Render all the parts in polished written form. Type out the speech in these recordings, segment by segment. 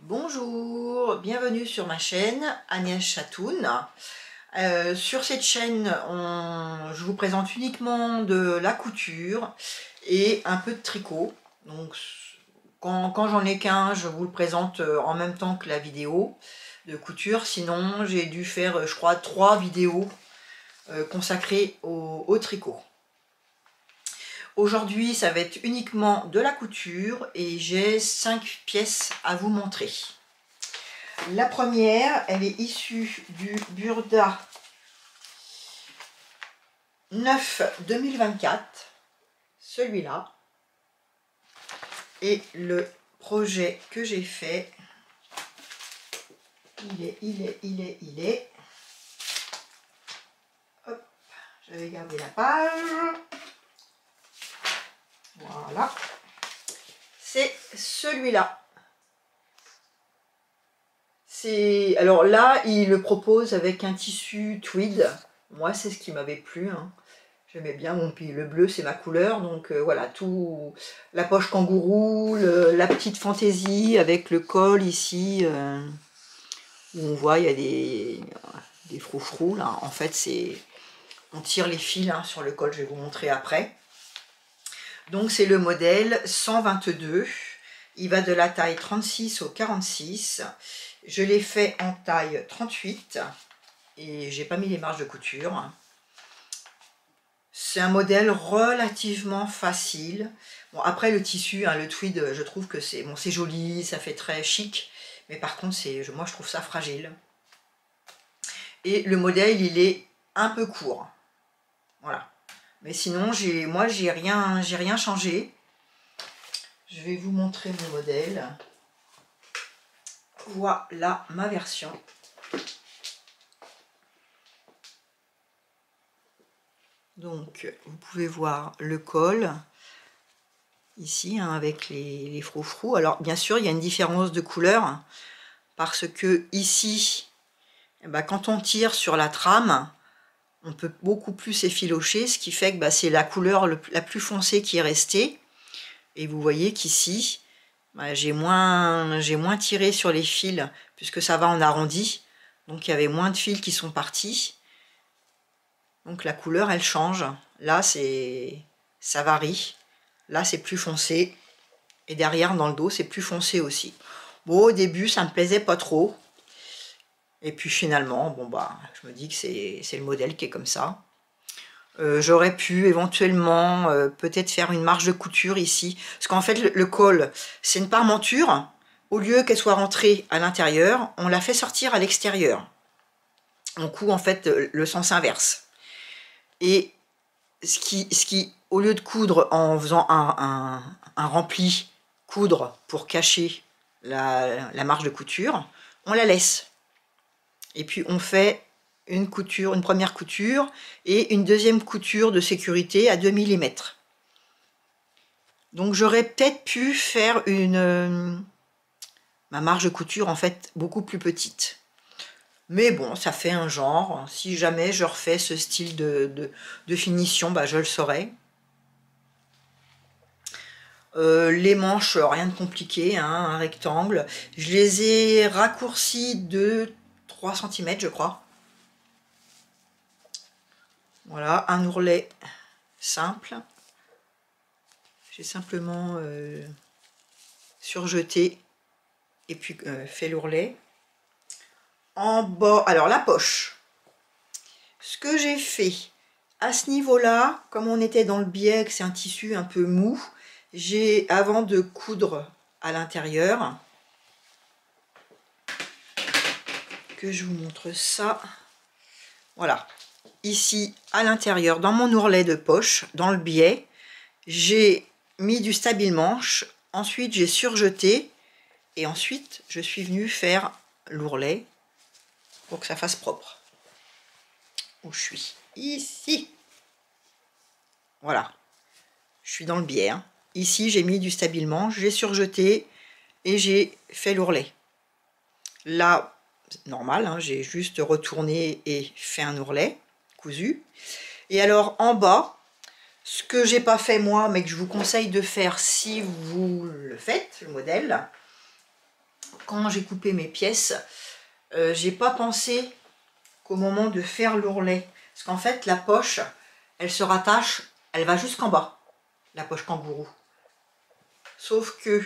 Bonjour, bienvenue sur ma chaîne Agnès Chatoun. Sur cette chaîne, je vous présente uniquement de la couture et un peu de tricot. Donc, quand j'en ai qu'un, je vous le présente en même temps que la vidéo de couture. Sinon, j'ai dû faire, je crois, 3 vidéos consacrées au tricot. Aujourd'hui, ça va être uniquement de la couture et j'ai 5 pièces à vous montrer. La première, elle est issue du Burda 9 2024, celui-là. Et le projet que j'ai fait, il est. Hop, j'avais gardé la page. Voilà. C'est celui-là. Alors là, il le propose avec un tissu tweed. Moi, c'est ce qui m'avait plu. Hein. J'aimais bien. Bon, puis le bleu, c'est ma couleur. Donc voilà, tout. La poche kangourou, la petite fantaisie avec le col ici. Où on voit, il y a des froufrous là. En fait, on tire les fils hein, sur le col. Je vais vous montrer après. Donc c'est le modèle 122. Il va de la taille 36 au 46. Je l'ai fait en taille 38 et j'ai pas mis les marges de couture. C'est un modèle relativement facile. Bon, après le tissu, hein, le tweed, je trouve que c'est bon, c'est joli, ça fait très chic, mais par contre, moi je trouve ça fragile. Et le modèle, il est un peu court. Voilà. Mais sinon, moi j'ai rien changé. Je vais vous montrer mon modèle. Voilà ma version. Donc, vous pouvez voir le col, ici, hein, avec les froufrous. Alors, bien sûr, il y a une différence de couleur, parce que ici, eh ben, quand on tire sur la trame, on peut beaucoup plus effilocher, ce qui fait que c'est la couleur la plus foncée qui est restée. Et vous voyez qu'ici, j'ai moins tiré sur les fils, puisque ça va en arrondi. Donc, il y avait moins de fils qui sont partis. Donc la couleur elle change, là ça varie, là c'est plus foncé, et derrière dans le dos c'est plus foncé aussi. Bon au début ça me plaisait pas trop, et puis finalement bon je me dis que c'est le modèle qui est comme ça. J'aurais pu éventuellement peut-être faire une marge de couture ici, parce qu'en fait le col c'est une parmenture, au lieu qu'elle soit rentrée à l'intérieur, on la fait sortir à l'extérieur. On coud en fait le sens inverse. Et ce qui, au lieu de coudre en faisant un rempli, coudre pour cacher la marge de couture, on la laisse. Et puis on fait une première couture et une deuxième couture de sécurité à 2 mm. Donc j'aurais peut-être pu faire ma marge de couture en fait beaucoup plus petite. Mais bon, ça fait un genre. Si jamais je refais ce style de finition, je le saurai. Les manches, rien de compliqué, hein, un rectangle. Je les ai raccourcis de 3 cm, je crois. Voilà, un ourlet simple. J'ai simplement surjeté et puis fait l'ourlet. En bas, alors la poche, ce que j'ai fait à ce niveau-là, comme on était dans le biais, que c'est un tissu un peu mou, avant de coudre à l'intérieur, que je vous montre ça, voilà, ici à l'intérieur, dans mon ourlet de poche, dans le biais, j'ai mis du stabile-manche, ensuite j'ai surjeté, et ensuite je suis venue faire l'ourlet, pour que ça fasse propre. Où je suis ici, voilà, je suis dans le biais. Hein. Ici j'ai mis du stabile-manche, j'ai surjeté et j'ai fait l'ourlet. Là, normal, hein, j'ai juste retourné et fait un ourlet cousu. Et alors en bas, ce que j'ai pas fait moi, mais que je vous conseille de faire si vous le faites, le modèle, quand j'ai coupé mes pièces, j'ai pas pensé qu'au moment de faire l'ourlet, parce qu'en fait la poche, elle se rattache, elle va jusqu'en bas, la poche kangourou. Sauf que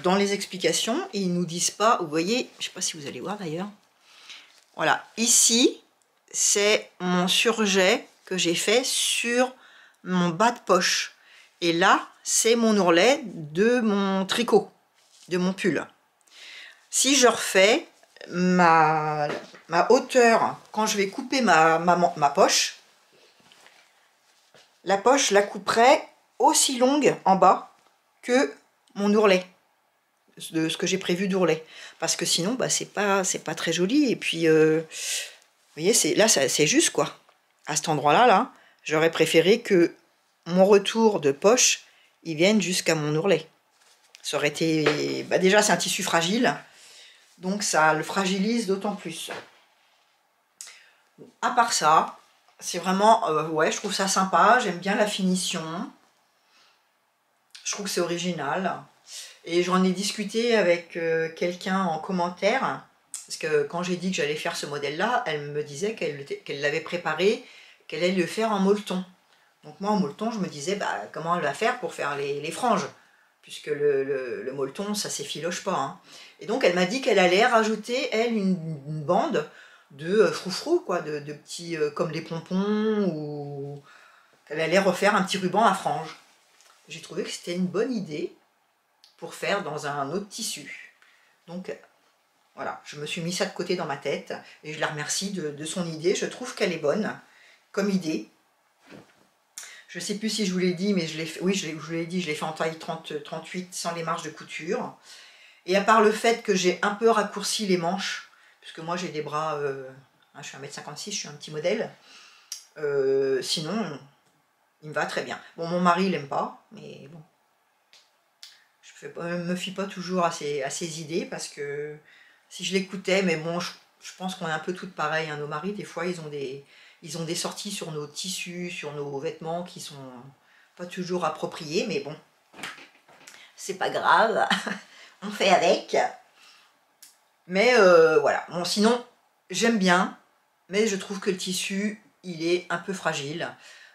dans les explications, ils nous disent pas, vous voyez, je sais pas si vous allez voir d'ailleurs, voilà, ici c'est mon surjet que j'ai fait sur mon bas de poche, et là c'est mon ourlet de mon tricot, de mon pull. Si je refais ma hauteur, quand je vais couper ma poche, la poche la couperai aussi longue en bas que mon ourlet, de ce que j'ai prévu d'ourlet, parce que sinon bah, c'est pas très joli. Et puis vous voyez, là c'est juste quoi, à cet endroit là, j'aurais préféré que mon retour de poche il vienne jusqu'à mon ourlet. Ça aurait été, bah, déjà c'est un tissu fragile, donc ça le fragilise d'autant plus. À part ça, c'est vraiment, ouais, je trouve ça sympa, j'aime bien la finition, je trouve que c'est original. Et j'en ai discuté avec quelqu'un en commentaire, parce que quand j'ai dit que j'allais faire ce modèle-là, elle me disait qu'elle l'avait préparé, qu'elle allait le faire en molleton. Donc moi en molleton, je me disais, bah, comment elle va faire pour faire les franges, puisque le molleton, ça s'effiloche pas. Hein. Et donc elle m'a dit qu'elle allait rajouter, elle, une bande de froufrou, quoi, de petits, comme des pompons, ou qu'elle allait refaire un petit ruban à franges. J'ai trouvé que c'était une bonne idée pour faire dans un autre tissu. Donc voilà, je me suis mis ça de côté dans ma tête, et je la remercie de son idée. Je trouve qu'elle est bonne comme idée. Je ne sais plus si je vous l'ai dit, mais je l'ai fait, oui, je vous l'ai dit, je l'ai fait en taille 30-38 sans les marges de couture. Et à part le fait que j'ai un peu raccourci les manches, puisque moi j'ai des bras, je suis 1m56, je suis un petit modèle, sinon il me va très bien. Bon, mon mari il n'aime pas, mais bon, je me fie pas toujours à ses idées, parce que si je l'écoutais, mais bon, je pense qu'on est un peu toutes pareilles, hein, nos maris, des fois ils ont des sorties sur nos tissus, sur nos vêtements qui sont pas toujours appropriés, mais bon, c'est pas grave, on fait avec. Mais voilà, bon, sinon j'aime bien, mais je trouve que le tissu il est un peu fragile,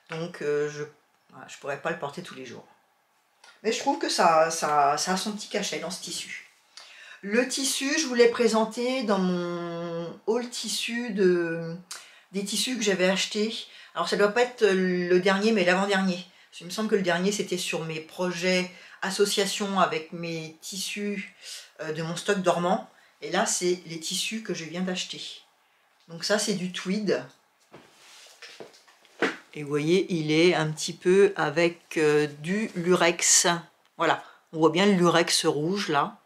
donc je pourrais pas le porter tous les jours. Mais je trouve que ça a son petit cachet dans ce tissu. Le tissu, je vous l'ai présenté dans mon haul tissu des tissus que j'avais achetés. Alors ça doit pas être le dernier, mais l'avant-dernier. Il me semble que le dernier c'était sur mes projets association avec mes tissus de mon stock dormant. Et là c'est les tissus que je viens d'acheter. Donc ça c'est du tweed. Et vous voyez, il est un petit peu avec du lurex. Voilà, on voit bien le lurex rouge là.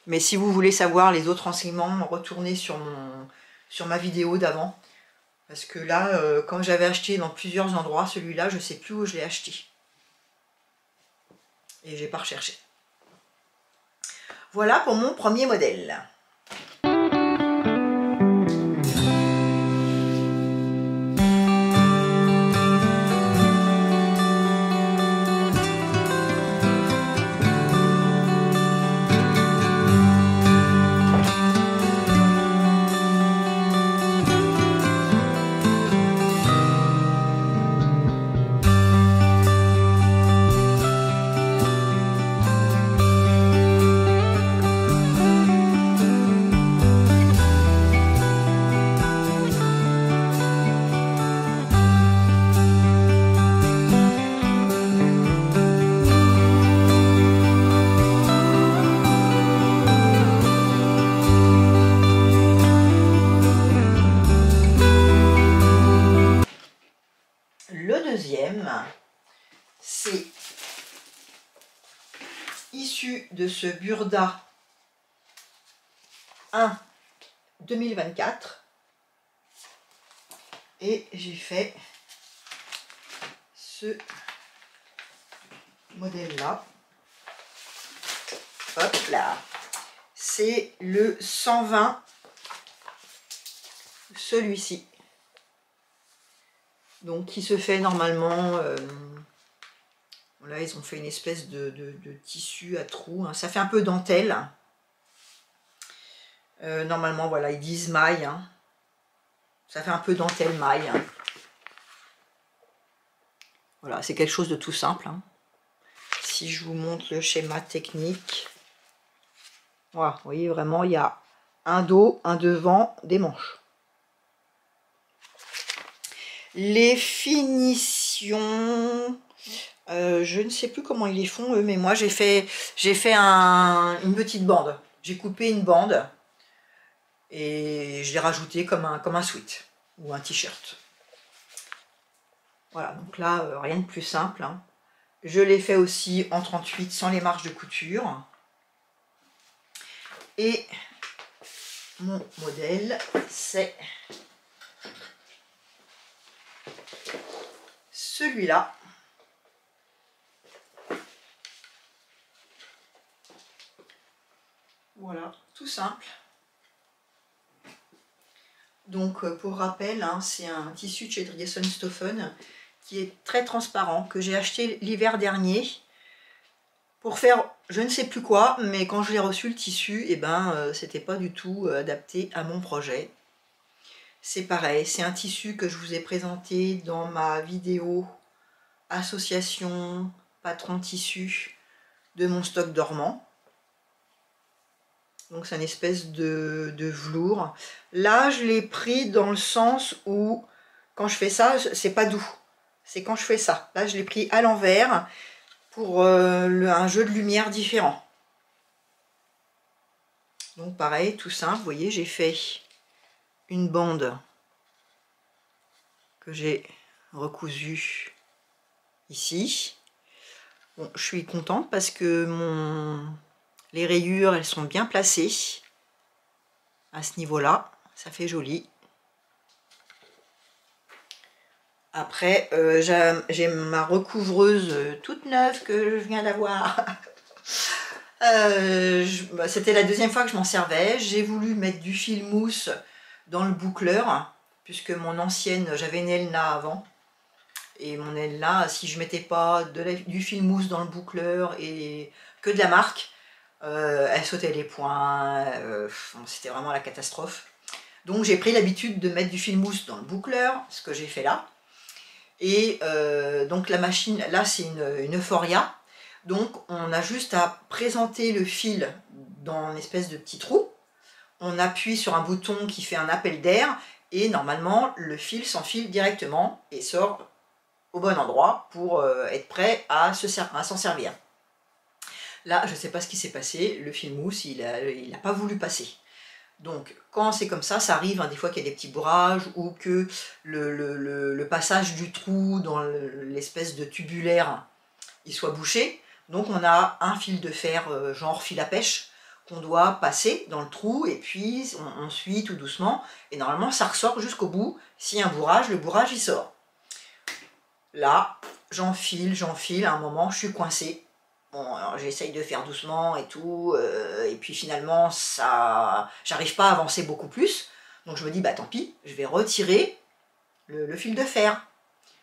Mais si vous voulez savoir les autres renseignements, retournez sur ma vidéo d'avant. Parce que là, quand j'avais acheté dans plusieurs endroits, celui-là, je ne sais plus où je l'ai acheté. Et j'ai pas recherché. Voilà pour mon premier modèle. Le deuxième, c'est issu de ce Burda 1 2024 et j'ai fait ce modèle là. Hop là, c'est le 120, celui-ci. Donc qui se fait normalement, là ils ont fait une espèce de tissu à trous, hein. Ça fait un peu dentelle, Normalement, voilà, ils disent maille. Hein. Ça fait un peu dentelle maille. Hein. Voilà, c'est quelque chose de tout simple. Hein. Si je vous montre le schéma technique, voilà, vous voyez vraiment, il y a un dos, un devant, des manches. Les finitions, je ne sais plus comment ils les font eux, mais moi j'ai fait une petite bande. J'ai coupé une bande et je l'ai rajouté comme un sweat ou un t-shirt. Voilà, donc là, rien de plus simple. Hein. Je l'ai fait aussi en 38 sans les marges de couture. Et mon modèle, c'est celui-là. Voilà, tout simple. Donc pour rappel, hein, c'est un tissu de chez Driessenstoffen qui est très transparent, que j'ai acheté l'hiver dernier pour faire je ne sais plus quoi, mais quand je l'ai reçu le tissu, eh ben, c'était pas du tout adapté à mon projet. C'est pareil, c'est un tissu que je vous ai présenté dans ma vidéo association patron tissu de mon stock dormant. Donc c'est une espèce de velours. Là, je l'ai pris dans le sens où, quand je fais ça, c'est pas doux. C'est quand je fais ça. Là, je l'ai pris à l'envers pour un jeu de lumière différent. Donc pareil, tout simple. Vous voyez, j'ai fait une bande que j'ai recousue ici. Bon, je suis contente parce que les rayures, elles sont bien placées à ce niveau-là. Ça fait joli. Après, j'ai ma recouvreuse toute neuve que je viens d'avoir. C'était la deuxième fois que je m'en servais. J'ai voulu mettre du fil mousse dans le boucleur, puisque mon ancienne, j'avais une Elna avant. Et mon Elna, si je mettais pas du fil mousse dans le boucleur et que de la marque, elle sautait les points. C'était vraiment la catastrophe. Donc j'ai pris l'habitude de mettre du fil mousse dans le boucleur, ce que j'ai fait là. Et donc la machine, là c'est une Euphoria. Donc on a juste à présenter le fil dans une espèce de petit trou. On appuie sur un bouton qui fait un appel d'air et normalement le fil s'enfile directement et sort au bon endroit pour être prêt à s'en servir. Là, je ne sais pas ce qui s'est passé, le fil mousse, il n'a pas voulu passer. Donc, quand c'est comme ça arrive hein, des fois qu'il y a des petits bourrages ou que le passage du trou dans l'espèce de tubulaire, il soit bouché. Donc, on a un fil de fer, genre fil à pêche, qu'on doit passer dans le trou et puis on suit tout doucement. Et normalement, ça ressort jusqu'au bout. S'il y a un bourrage, le bourrage, il sort. Là, j'enfile, à un moment, je suis coincée. Bon, alors j'essaye de faire doucement et tout, et puis finalement, j'arrive pas à avancer beaucoup plus. Donc je me dis, bah tant pis, je vais retirer le fil de fer.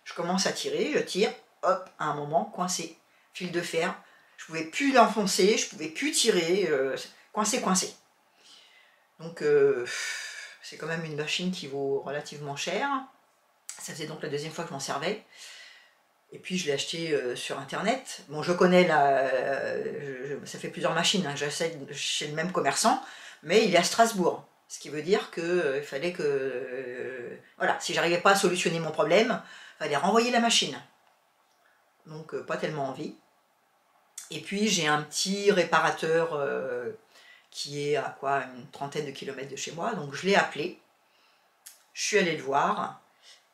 Je commence à tirer, je tire, hop, à un moment, coincé. Fil de fer, je pouvais plus l'enfoncer, je pouvais plus tirer, coincé. Donc c'est quand même une machine qui vaut relativement cher. Ça faisait donc la deuxième fois que je m'en servais. Et puis je l'ai acheté sur internet. Bon, je connais ça fait plusieurs machines hein, que j'achète chez le même commerçant, mais il est à Strasbourg. Ce qui veut dire qu'il fallait que... voilà, si j'arrivais pas à solutionner mon problème, il fallait renvoyer la machine. Donc pas tellement envie. Et puis j'ai un petit réparateur qui est à quoi, une trentaine de kilomètres de chez moi. Donc je l'ai appelé. Je suis allée le voir.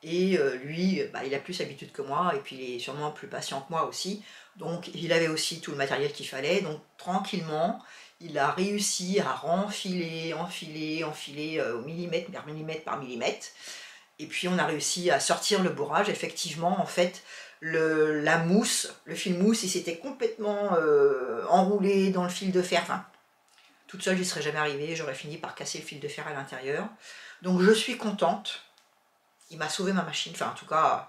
Et lui, bah, il a plus l'habitude que moi, et puis il est sûrement plus patient que moi aussi. Donc il avait aussi tout le matériel qu'il fallait. Donc tranquillement, il a réussi à enfiler au millimètre par millimètre. Et puis on a réussi à sortir le bourrage. Effectivement, en fait, la mousse, le fil mousse, il s'était complètement enroulé dans le fil de fer. Enfin, toute seule, j'y serais jamais arrivée. J'aurais fini par casser le fil de fer à l'intérieur. Donc je suis contente. Il m'a sauvé ma machine, enfin en tout cas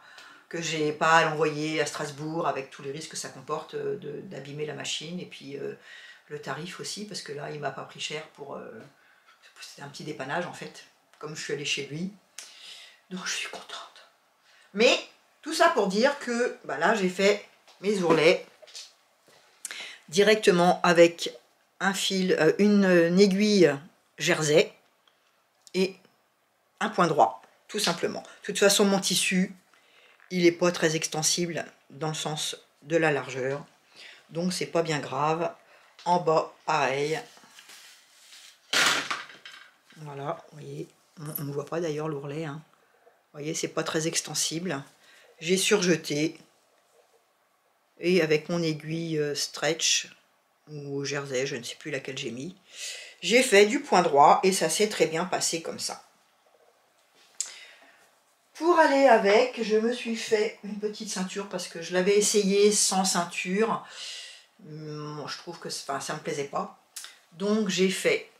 que j'ai pas à l'envoyer à Strasbourg avec tous les risques que ça comporte d'abîmer la machine et puis le tarif aussi parce que là il m'a pas pris cher pour C'était un petit dépannage en fait, comme je suis allée chez lui. Donc je suis contente. Mais tout ça pour dire que bah là j'ai fait mes ourlets directement avec un fil, une aiguille jersey et un point droit, tout simplement. De toute façon mon tissu, il n'est pas très extensible dans le sens de la largeur. Donc c'est pas bien grave. En bas, pareil. Voilà, vous voyez, on ne voit pas d'ailleurs l'ourlet. Hein. Vous voyez, c'est pas très extensible. J'ai surjeté. Et avec mon aiguille stretch, ou jersey, je ne sais plus laquelle j'ai mis, j'ai fait du point droit et ça s'est très bien passé comme ça. Pour aller avec, je me suis fait une petite ceinture parce que je l'avais essayé sans ceinture. Je trouve que ça me plaisait pas. Donc j'ai fait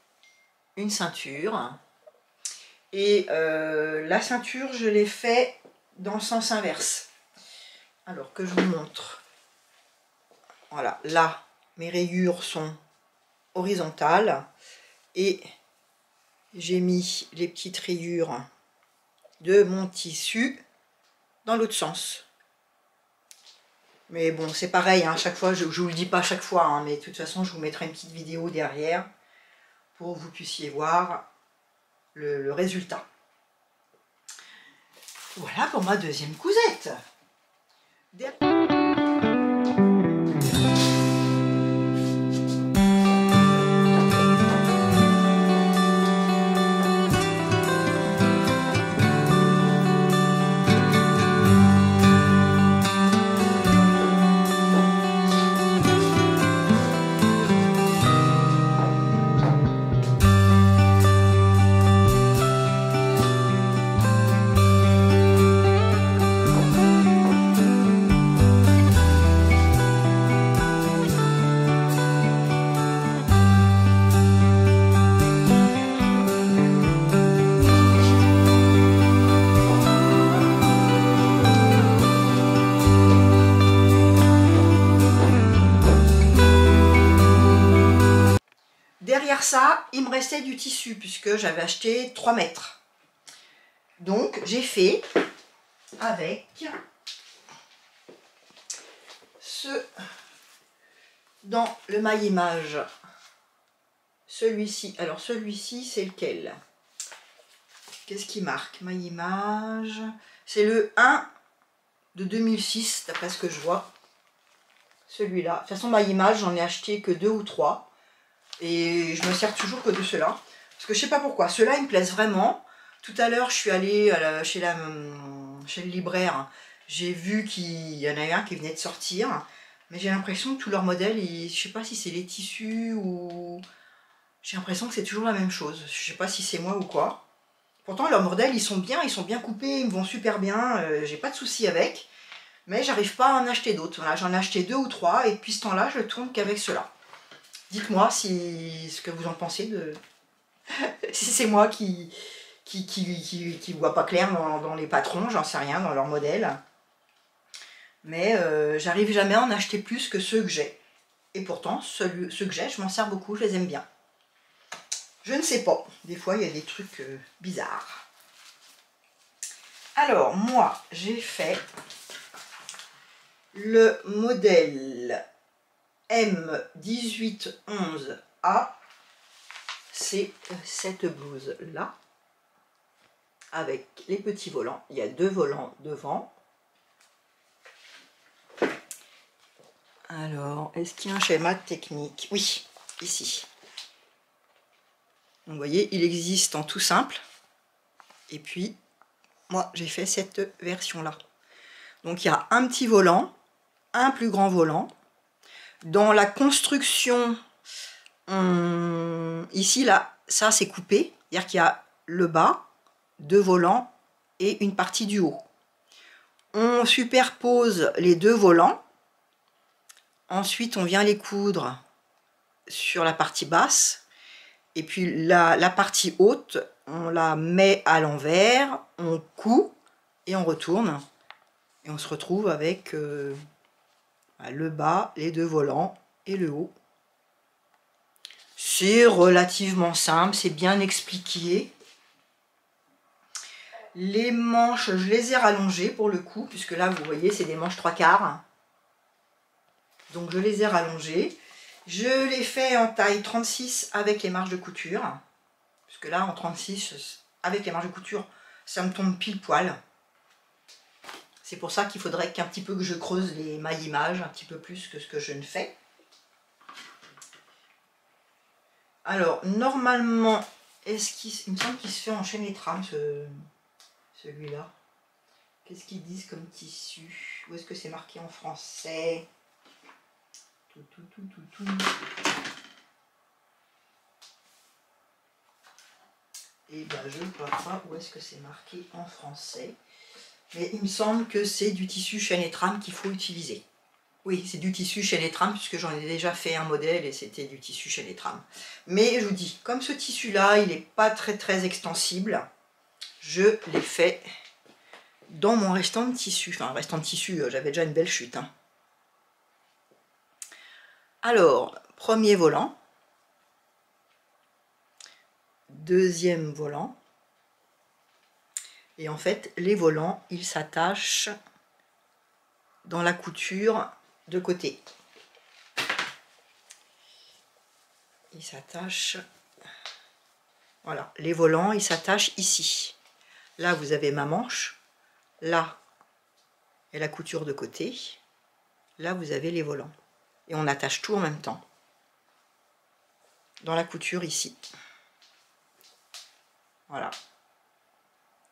une ceinture. Et la ceinture, je l'ai fait dans le sens inverse. Alors que je vous montre. Voilà, là, mes rayures sont horizontales. Et j'ai mis les petites rayures de mon tissu dans l'autre sens. Mais bon, c'est pareil, hein, à chaque fois, je ne vous le dis pas à chaque fois, hein, mais de toute façon, je vous mettrai une petite vidéo derrière pour que vous puissiez voir le résultat. Voilà pour ma deuxième cousette. Derrière ça, il me restait du tissu puisque j'avais acheté 3 mètres. Donc j'ai fait avec ce, dans le maillimage, celui-ci. Alors celui-ci, c'est lequel? Qu'est-ce qui marque? Maillimage, c'est le 1 de 2006, d'après ce que je vois. Celui-là. De toute façon, maillimage, j'en ai acheté que 2 ou 3. Et je me sers toujours que de ceux-là. Parce que je sais pas pourquoi. Ceux-là, ils me plaisent vraiment. Tout à l'heure, je suis allée chez le libraire. J'ai vu qu'il y en avait un qui venait de sortir. Mais j'ai l'impression que tous leurs modèles, je sais pas si c'est les tissus ou... J'ai l'impression que c'est toujours la même chose. Je sais pas si c'est moi ou quoi. Pourtant, leurs modèles, ils sont bien coupés. Ils me vont super bien. J'ai pas de soucis avec. Mais j'arrive pas à en acheter d'autres. Voilà, j'en ai acheté 2 ou 3. Et depuis ce temps-là, je tourne qu'avec ceux-là. Dites-moi ce que vous en pensez de... si c'est moi qui vois pas clair dans les patrons, j'en sais rien, dans leur modèle. Mais j'arrive jamais à en acheter plus que ceux que j'ai. Et pourtant, ceux que j'ai, je m'en sers beaucoup, je les aime bien. Je ne sais pas, des fois il y a des trucs bizarres. Alors, moi, j'ai fait le modèle M1811A, c'est cette blouse là avec les petits volants. Il y a 2 volants devant. Alors, est-ce qu'il y a un schéma technique? Oui, ici. Donc, vous voyez, il existe en tout simple. Et puis, moi, j'ai fait cette version là. Donc, il y a un petit volant, un plus grand volant. Dans la construction, ici, là, ça c'est coupé. C'est-à-dire qu'il y a le bas, 2 volants et une partie du haut. On superpose les 2 volants. Ensuite, on vient les coudre sur la partie basse. Et puis la partie haute, on la met à l'envers, on coud et on retourne. Et on se retrouve avec... le bas, les 2 volants et le haut. C'est relativement simple, c'est bien expliqué. Les manches, je les ai rallongées pour le coup, puisque là, vous voyez, c'est des manches 3/4. Donc, je les ai rallongées. Je les fais en taille 36 avec les marges de couture. Puisque là, en 36, avec les marges de couture, ça me tombe pile poil. C'est pour ça qu'il faudrait qu'un petit peu que je creuse les maillimages, un petit peu plus que ce que je ne fais. Alors, normalement, il me semble qu'il se fait en chaîne et trame, celui-là. Qu'est-ce qu'ils disent comme tissu? Où est-ce que c'est marqué en français? Et ben, je ne vois pas où est-ce que c'est marqué en français. Mais il me semble que c'est du tissu chaîne et trame qu'il faut utiliser. Oui, c'est du tissu chaîne et trame, puisque j'en ai déjà fait un modèle et c'était du tissu chaîne et trame. Mais je vous dis, comme ce tissu-là, il n'est pas très extensible, je l'ai fait dans mon restant de tissu. Enfin, restant de tissu, j'avais déjà une belle chute. Hein. Alors, premier volant. Deuxième volant. Et en fait, les volants, ils s'attachent dans la couture de côté. Ils s'attachent. Voilà, les volants, ils s'attachent ici. Là, vous avez ma manche. Là, et la couture de côté. Là, vous avez les volants. Et on attache tout en même temps. Dans la couture ici. Voilà.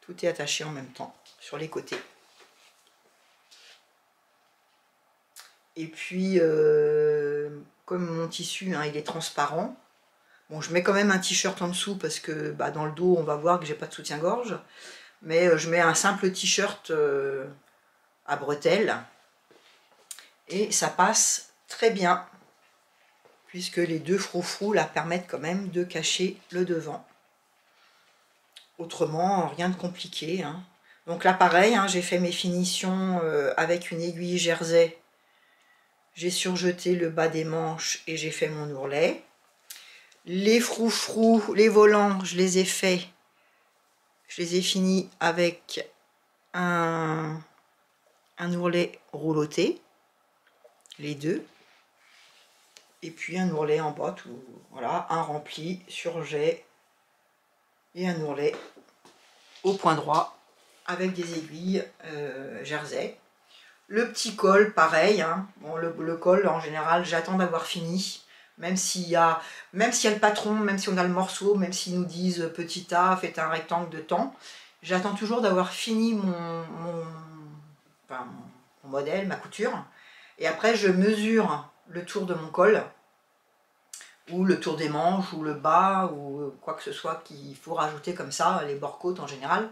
Tout est attaché en même temps, sur les côtés. Et puis, comme mon tissu, hein, il est transparent, bon, je mets quand même un t-shirt en dessous parce que bah, dans le dos, on va voir que j'ai pas de soutien-gorge. Mais je mets un simple t-shirt à bretelles. Et ça passe très bien, puisque les deux froufrous là permettent quand même de cacher le devant. Autrement, rien de compliqué. Hein. Donc là, pareil, hein, j'ai fait mes finitions avec une aiguille jersey. J'ai surjeté le bas des manches et j'ai fait mon ourlet. Les froufrous, les volants, je les ai faits. Je les ai finis avec un ourlet rouloté, les deux. Et puis un ourlet en bas, tout, voilà, un rempli sur jet. Et un ourlet au point droit avec des aiguilles jersey. Le petit col, pareil. Hein. Bon, le col, en général, j'attends d'avoir fini. Même s'il y a le patron, même si on a le morceau, même s'ils nous disent petit A, faites un rectangle de temps, j'attends toujours d'avoir fini mon modèle, ma couture. Et après, je mesure le tour de mon col, ou le tour des manches, ou le bas, ou quoi que ce soit qu'il faut rajouter comme ça, les bords-côtes en général.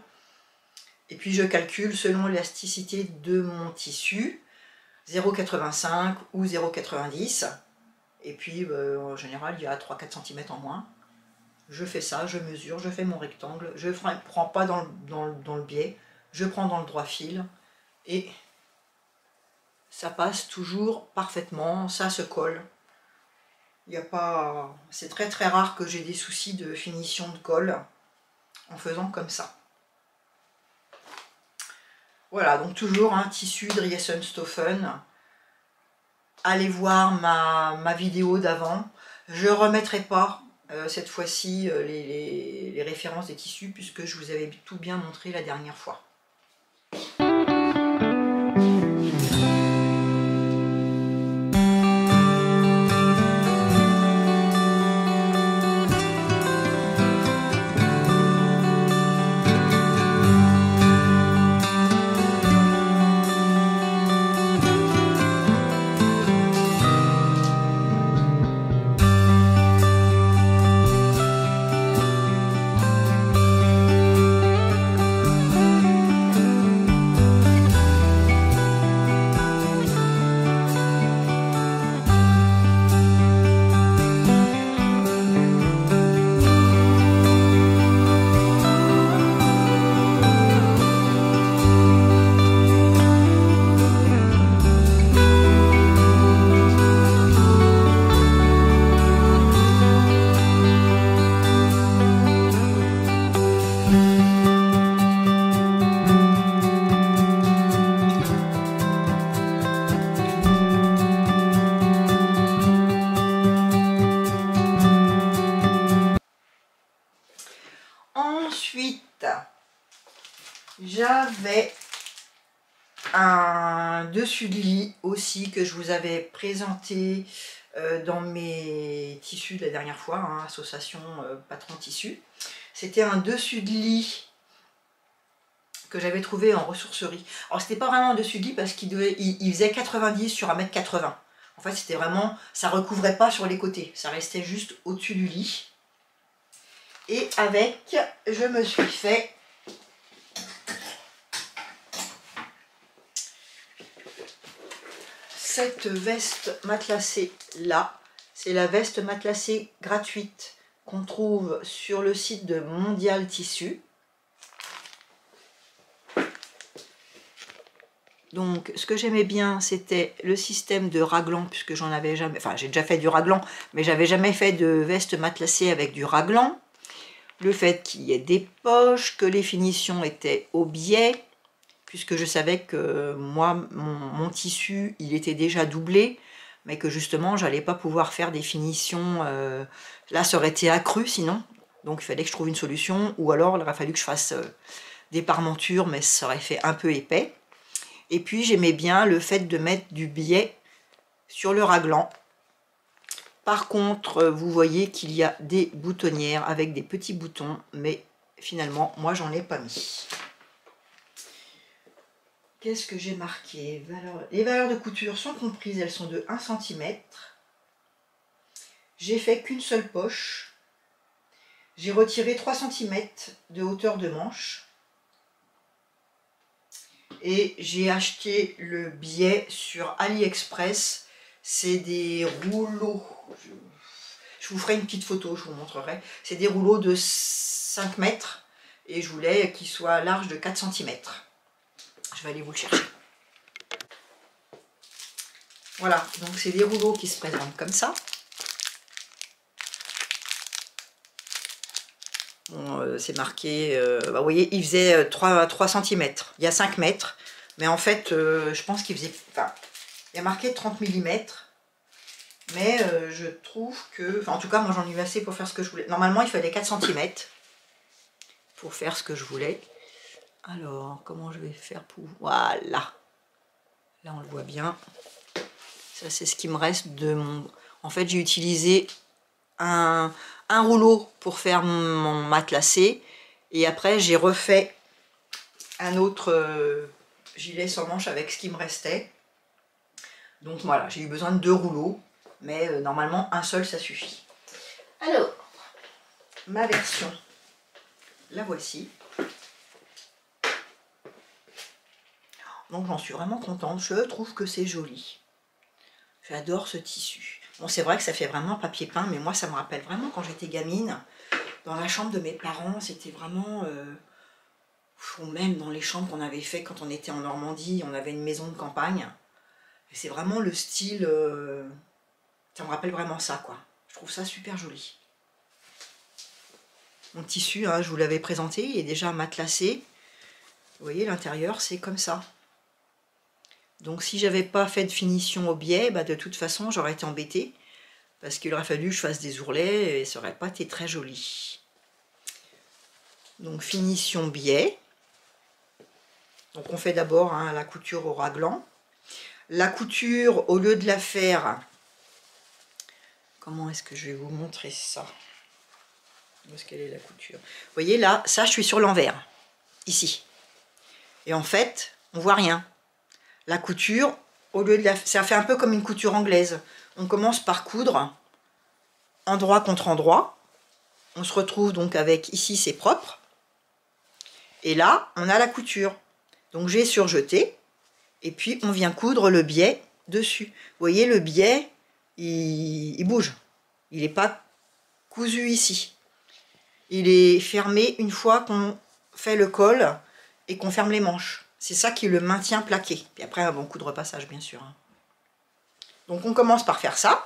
Et puis je calcule selon l'élasticité de mon tissu, 0,85 ou 0,90. Et puis en général, il y a 3-4 cm en moins. Je fais ça, je mesure, je fais mon rectangle, je ne prends pas dans le biais, je prends dans le droit fil. Et ça passe toujours parfaitement, ça se colle. Il y a pas, c'est très rare que j'ai des soucis de finition de colle en faisant comme ça. Voilà, donc toujours un tissu Driesenstoffen. Allez voir ma vidéo d'avant. Je ne remettrai pas cette fois-ci les références des tissus puisque je vous avais tout bien montré la dernière fois. J'avais un dessus de lit aussi que je vous avais présenté dans mes tissus de la dernière fois, hein, association patron tissu. C'était un dessus de lit que j'avais trouvé en ressourcerie. Alors c'était pas vraiment un dessus de lit parce qu'il faisait 90 sur 1m80. En fait c'était vraiment, ça recouvrait pas sur les côtés, ça restait juste au-dessus du lit. Et avec, je me suis fait cette veste matelassée là. C'est la veste matelassée gratuite qu'on trouve sur le site de Mondial Tissu. Donc ce que j'aimais bien, c'était le système de raglan, puisque j'en avais jamais, enfin j'ai déjà fait du raglan, mais j'avais jamais fait de veste matelassée avec du raglan. Le fait qu'il y ait des poches, que les finitions étaient au biais, puisque je savais que moi, mon tissu, il était déjà doublé, mais que justement, j'allais pas pouvoir faire des finitions, là, ça aurait été accru sinon, donc il fallait que je trouve une solution, ou alors il aurait fallu que je fasse des parmentures, mais ça aurait fait un peu épais. Et puis, j'aimais bien le fait de mettre du biais sur le raglan. Par contre, vous voyez qu'il y a des boutonnières avec des petits boutons, mais finalement, moi, j'en ai pas mis. Qu'est-ce que j'ai marqué? Les valeurs de couture sont comprises, elles sont de 1 cm. J'ai fait qu'une seule poche. J'ai retiré 3 cm de hauteur de manche. Et j'ai acheté le biais sur AliExpress. C'est des rouleaux. Je vous ferai une petite photo, je vous montrerai. C'est des rouleaux de 5 mètres. Et je voulais qu'ils soient larges de 4 cm. Je vais aller vous le chercher. Voilà, donc c'est des rouleaux qui se présentent comme ça. Bon, c'est marqué, bah, vous voyez, il faisait 3 cm. Il y a 5 mètres. Mais en fait, je pense qu'il faisait... Enfin, il y a marqué 30 mm. Mais je trouve que... Enfin, en tout cas, moi j'en ai eu assez pour faire ce que je voulais. Normalement, il fallait 4 cm pour faire ce que je voulais. Alors, comment je vais faire pour... Voilà. Là, on le voit bien. Ça, c'est ce qui me reste de mon... En fait, j'ai utilisé un rouleau pour faire mon matelassé. Et après, j'ai refait un autre gilet sans manche avec ce qui me restait. Donc voilà, j'ai eu besoin de 2 rouleaux. Mais normalement, un seul, ça suffit. Alors, ma version, la voici. Donc j'en suis vraiment contente. Je trouve que c'est joli. J'adore ce tissu. Bon, c'est vrai que ça fait vraiment papier peint, mais moi, ça me rappelle vraiment quand j'étais gamine. Dans la chambre de mes parents, c'était vraiment... ou même dans les chambres qu'on avait fait quand on était en Normandie, on avait une maison de campagne. C'est vraiment le style... ça me rappelle vraiment ça, quoi. Je trouve ça super joli. Mon tissu, hein, je vous l'avais présenté, il est déjà matelassé. Vous voyez, l'intérieur, c'est comme ça. Donc si j'avais pas fait de finition au biais, bah, de toute façon j'aurais été embêtée. Parce qu'il aurait fallu que je fasse des ourlets et ça aurait pas été très joli. Donc finition biais. Donc on fait d'abord hein, la couture au raglan. La couture, au lieu de la faire... Comment est-ce que je vais vous montrer ça? Où est-ce qu'elle est la couture? Vous voyez là, ça je suis sur l'envers. Ici. Et en fait, on voit rien. La couture, au lieu de la... ça fait un peu comme une couture anglaise. On commence par coudre endroit contre endroit. On se retrouve donc avec, ici c'est propre. Et là, on a la couture. Donc j'ai surjeté. Et puis on vient coudre le biais dessus. Vous voyez, le biais, il bouge. Il n'est pas cousu ici. Il est fermé une fois qu'on fait le col et qu'on ferme les manches. C'est ça qui le maintient plaqué. Puis après, un bon coup de repassage, bien sûr. Donc on commence par faire ça.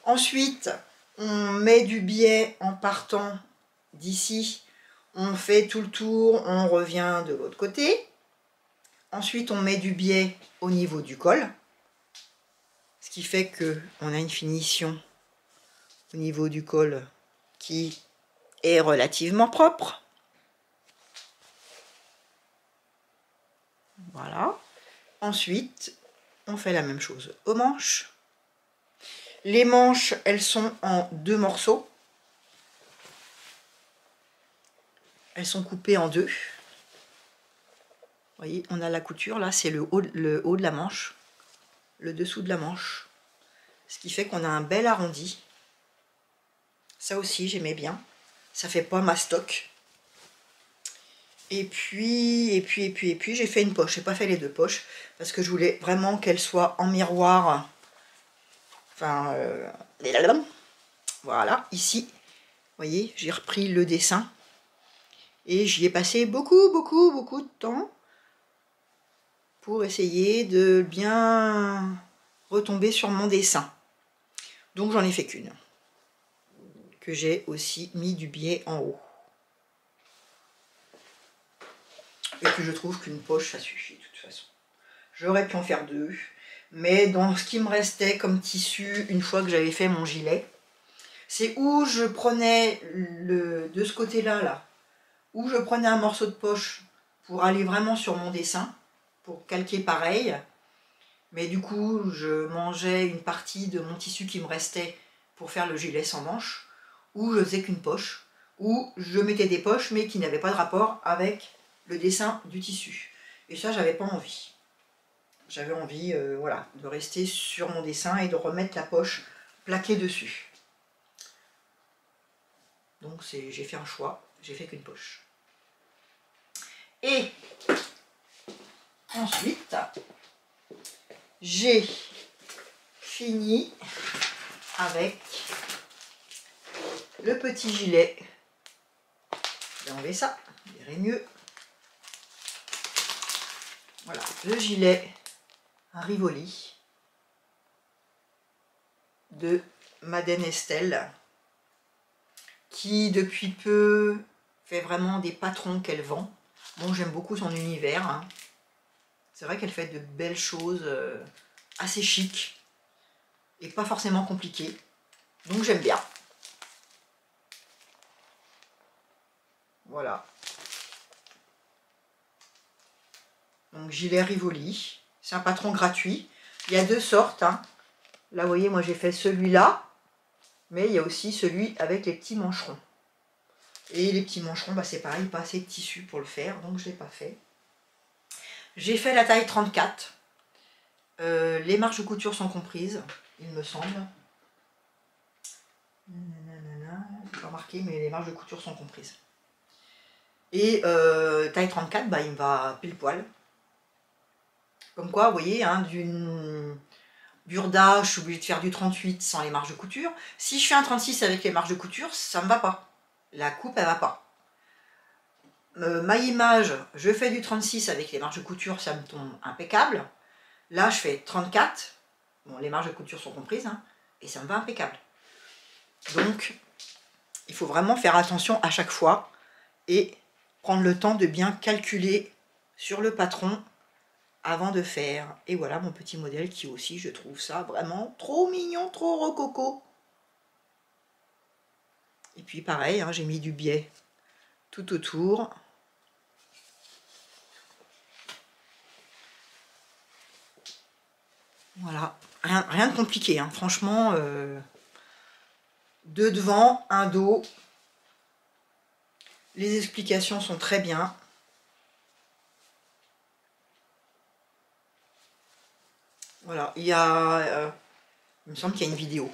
Ensuite, on met du biais en partant d'ici. On fait tout le tour, on revient de l'autre côté. Ensuite, on met du biais au niveau du col. Ce qui fait qu'on a une finition au niveau du col qui est relativement propre. Voilà. Ensuite, on fait la même chose aux manches. Les manches, elles sont en 2 morceaux. Elles sont coupées en 2. Vous voyez, on a la couture, là, c'est le haut de la manche, le dessous de la manche. Ce qui fait qu'on a un bel arrondi. Ça aussi, j'aimais bien. Ça fait pas mastoc. Et puis, j'ai fait une poche. J'ai pas fait les 2 poches parce que je voulais vraiment qu'elles soient en miroir. Enfin, voilà, ici, vous voyez, j'ai repris le dessin et j'y ai passé beaucoup de temps pour essayer de bien retomber sur mon dessin. Donc j'en ai fait qu'une, que j'ai aussi mis du biais en haut. Et puis je trouve qu'une poche, ça suffit de toute façon. J'aurais pu en faire 2, mais dans ce qui me restait comme tissu, une fois que j'avais fait mon gilet, c'est où je prenais de ce côté-là, là, où je prenais un morceau de poche pour aller vraiment sur mon dessin, pour calquer pareil. Mais du coup, je mangeais une partie de mon tissu qui me restait pour faire le gilet sans manches, ou je faisais qu'une poche, ou je mettais des poches mais qui n'avaient pas de rapport avec le dessin du tissu. Et ça, j'avais pas envie. J'avais envie, voilà, de rester sur mon dessin et de remettre la poche plaquée dessus. Donc j'ai fait un choix, j'ai fait qu'une poche. Et ensuite, j'ai fini avec le petit gilet. Je vais enlever ça, vous verrez mieux. Voilà, le gilet Rivoli de Madeleine Estelle, qui depuis peu fait vraiment des patrons qu'elle vend. Bon, j'aime beaucoup son univers, hein. C'est vrai qu'elle fait de belles choses assez chic et pas forcément compliquées. Donc j'aime bien. Voilà. Donc gilet Rivoli. C'est un patron gratuit. Il y a 2 sortes, hein. Là, vous voyez, moi j'ai fait celui-là. Mais il y a aussi celui avec les petits mancherons. Et les petits mancherons, bah, c'est pareil, pas assez de tissu pour le faire, donc je ne l'ai pas fait. J'ai fait la taille 34. Les marges de couture sont comprises, il me semble. C'est pas marqué, mais les marges de couture sont comprises. Et taille 34, bah, il me va pile poil. Comme quoi, vous voyez, hein, d'une burda, je suis obligée de faire du 38 sans les marges de couture. Si je fais un 36 avec les marges de couture, ça ne me va pas. La coupe, elle va pas. Ma image, je fais du 36 avec les marges de couture, ça me tombe impeccable. Là, je fais 34. Bon, les marges de couture sont comprises, hein, et ça me va impeccable. Donc, il faut vraiment faire attention à chaque fois et prendre le temps de bien calculer sur le patron avant de faire. Et voilà mon petit modèle qui aussi, je trouve ça vraiment trop mignon, trop rococo. Et puis pareil, hein, j'ai mis du biais tout autour. Voilà, rien de compliqué, hein. Franchement, 2 devant, 1 dos. Les explications sont très bien. Voilà, il y a, il me semble qu'il y a une vidéo.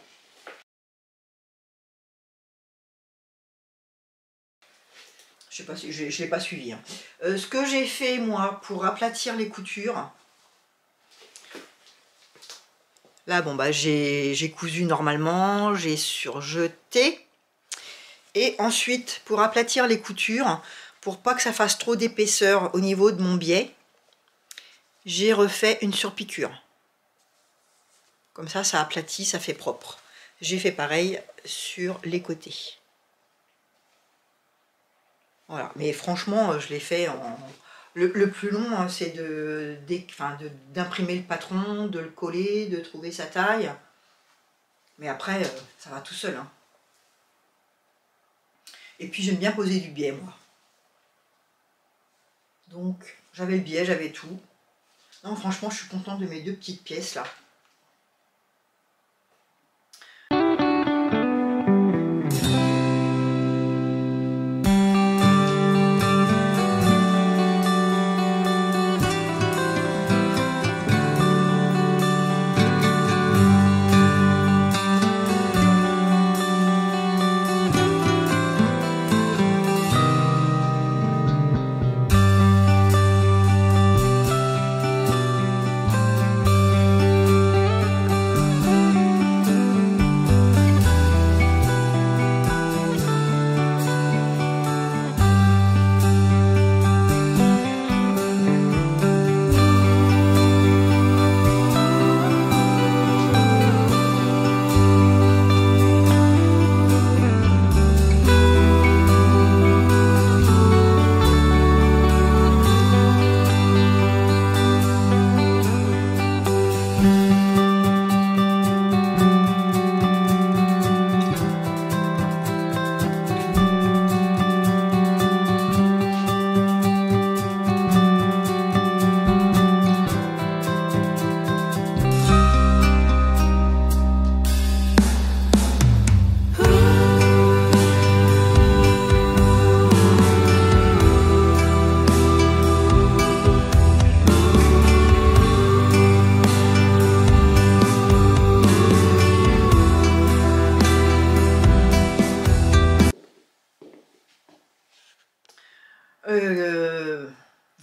Je sais pas si je l'ai pas suivi, hein. Ce que j'ai fait moi pour aplatir les coutures, là bon bah j'ai cousu normalement, j'ai surjeté, et ensuite pour aplatir les coutures, pour pas que ça fasse trop d'épaisseur au niveau de mon biais, j'ai refait une surpiqûre. Comme ça aplatit, ça fait propre. J'ai fait pareil sur les côtés. Voilà, mais franchement, je l'ai fait en... Le plus long, hein, c'est d'imprimer le patron, de le coller, de trouver sa taille. Mais après, ça va tout seul, hein. Et puis j'aime bien poser du biais, moi. Donc, j'avais le biais, j'avais tout. Non, franchement, je suis contente de mes deux petites pièces là.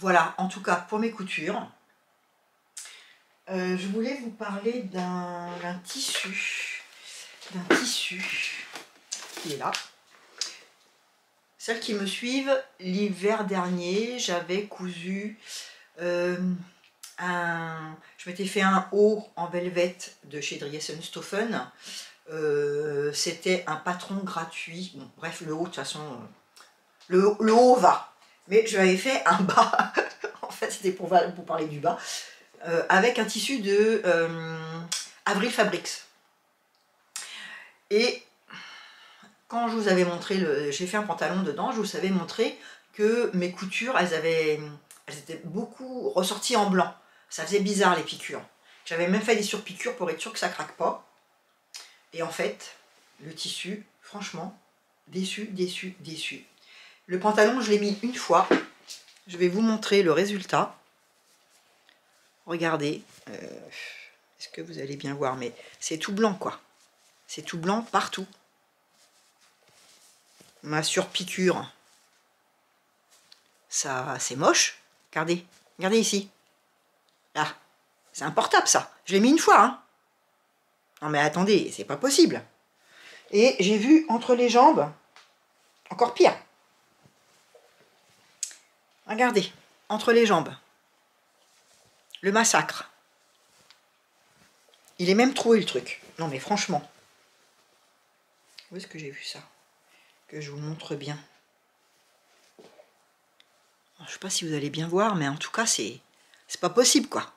Voilà, en tout cas pour mes coutures. Je voulais vous parler d'un tissu. Il est là. Celles qui me suivent, l'hiver dernier, j'avais cousu je m'étais fait un haut en velvet de chez Driessenstoffen. C'était un patron gratuit. Bon, bref, le haut, de toute façon, le haut va. Mais je l'avais fait un bas. En fait, c'était pour parler du bas. Avec un tissu de Avril Fabrics. Et quand je vous avais montré, j'ai fait un pantalon dedans, je vous avais montré que mes coutures, elles étaient beaucoup ressorties en blanc. Ça faisait bizarre les piqûres. J'avais même fait des surpiqûres pour être sûr que ça craque pas. Et en fait, le tissu, franchement, déçu, déçu, déçu. Le pantalon, je l'ai mis une fois. Je vais vous montrer le résultat. Regardez. Est-ce que vous allez bien voir? Mais c'est tout blanc, quoi. C'est tout blanc partout. Ma surpiqûre, ça, c'est moche. Regardez. Regardez ici. Là. C'est importable, ça. Je l'ai mis une fois, hein. Non, mais attendez, c'est pas possible. Et j'ai vu entre les jambes, encore pire. Regardez, entre les jambes. Le massacre. Il est même troué le truc. Non mais franchement. Où est-ce que j'ai vu ça? Que je vous montre bien. Je ne sais pas si vous allez bien voir, mais en tout cas, c'est pas possible, quoi.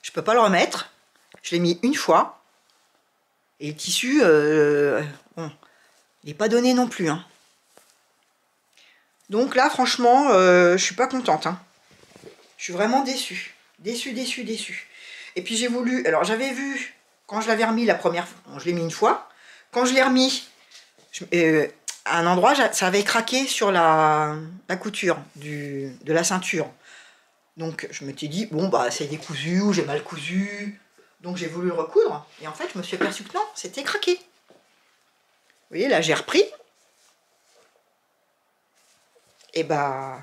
Je peux pas le remettre. Je l'ai mis une fois. Et le tissu, bon, il n'est pas donné non plus, hein. Donc là, franchement, je suis pas contente, hein. Je suis vraiment déçue. Déçue, déçue, déçue. Et puis j'ai voulu... Alors j'avais vu, quand je l'avais remis la première fois, bon, je l'ai mis une fois. Quand je l'ai remis, à un endroit, ça avait craqué sur la couture de la ceinture. Donc je m'étais dit, bon, bah c'est décousu ou j'ai mal cousu. Donc j'ai voulu le recoudre. Et en fait, je me suis aperçue que non, c'était craqué. Vous voyez, là, j'ai repris. Et bah,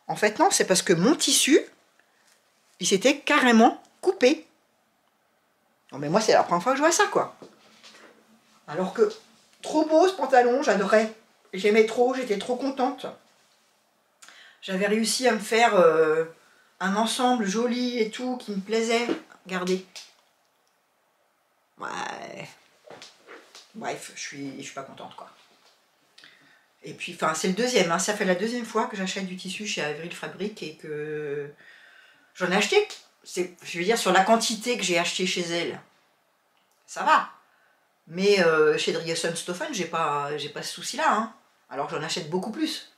en fait, non, c'est parce que mon tissu, il s'était carrément coupé. Non, mais moi, c'est la première fois que je vois ça, quoi. Alors que, trop beau ce pantalon, j'adorais. J'aimais trop, j'étais trop contente. J'avais réussi à me faire un ensemble joli et tout, qui me plaisait. Regardez. Ouais. Bref, je suis pas contente, quoi. Et puis, enfin, c'est le deuxième, hein. Ça fait la deuxième fois que j'achète du tissu chez Avril Fabrics et que j'en ai acheté. Je veux dire, sur la quantité que j'ai acheté chez elle, ça va. Mais chez Driessenstoffen, j'ai pas ce souci-là, hein. Alors que j'en achète beaucoup plus.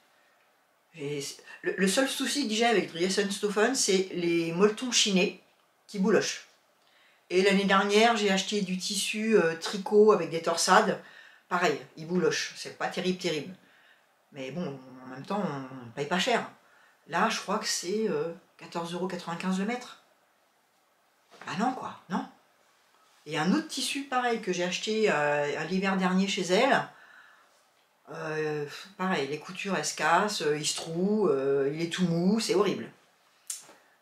Le seul souci que j'ai avec Driessenstoffen, c'est les molletons chinés. qui bouloche. Et l'année dernière, j'ai acheté du tissu tricot avec des torsades. Pareil, il bouloche. C'est pas terrible, terrible. Mais bon, en même temps, on ne paye pas cher. Là, je crois que c'est 14,95 € le mètre. Ah non, quoi, non. Et un autre tissu, pareil, que j'ai acheté l'hiver dernier chez elle. Pareil, les coutures, elles se cassent, il se troue, il est tout mou, c'est horrible.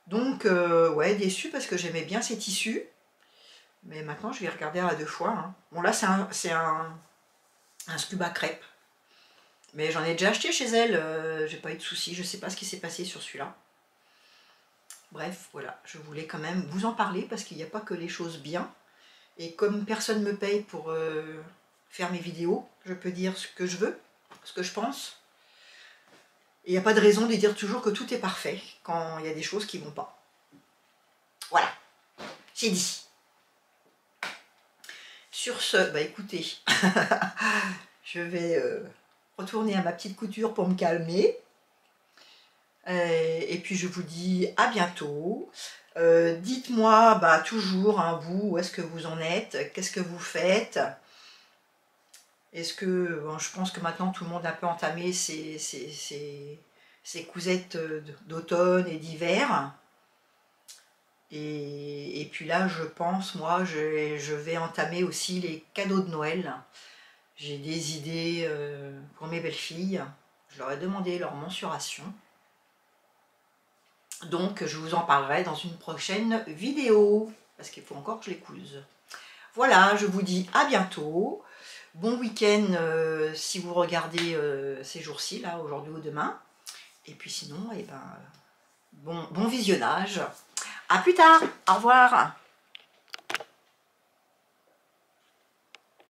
Donc, ouais, déçu parce que j'aimais bien ces tissus. Mais maintenant, je vais regarder à 2 fois. Hein. Bon, là, c'est un scuba crêpe. Mais j'en ai déjà acheté chez elle, j'ai pas eu de soucis, je sais pas ce qui s'est passé sur celui-là. Bref, voilà, je voulais quand même vous en parler parce qu'il n'y a pas que les choses bien. Et comme personne ne me paye pour faire mes vidéos, je peux dire ce que je veux, ce que je pense. Et il n'y a pas de raison de dire toujours que tout est parfait quand il y a des choses qui ne vont pas. Voilà, c'est dit. Sur ce, bah écoutez, je vais retourner à ma petite couture pour me calmer. Et puis je vous dis à bientôt. Dites-moi bah, toujours, hein, vous, où est-ce que vous en êtes, qu'est-ce que vous faites. Est-ce que, bon, je pense que maintenant tout le monde a un peu entamé ses cousettes d'automne et d'hiver. Et puis là, je pense, moi, je vais entamer aussi les cadeaux de Noël. J'ai des idées pour mes belles-filles. Je leur ai demandé leur mensuration. Donc, je vous en parlerai dans une prochaine vidéo. Parce qu'il faut encore que je les couse. Voilà, je vous dis à bientôt. Bon week-end si vous regardez ces jours-ci, là, aujourd'hui ou demain. Et puis sinon, eh ben, bon visionnage. À plus tard. Au revoir.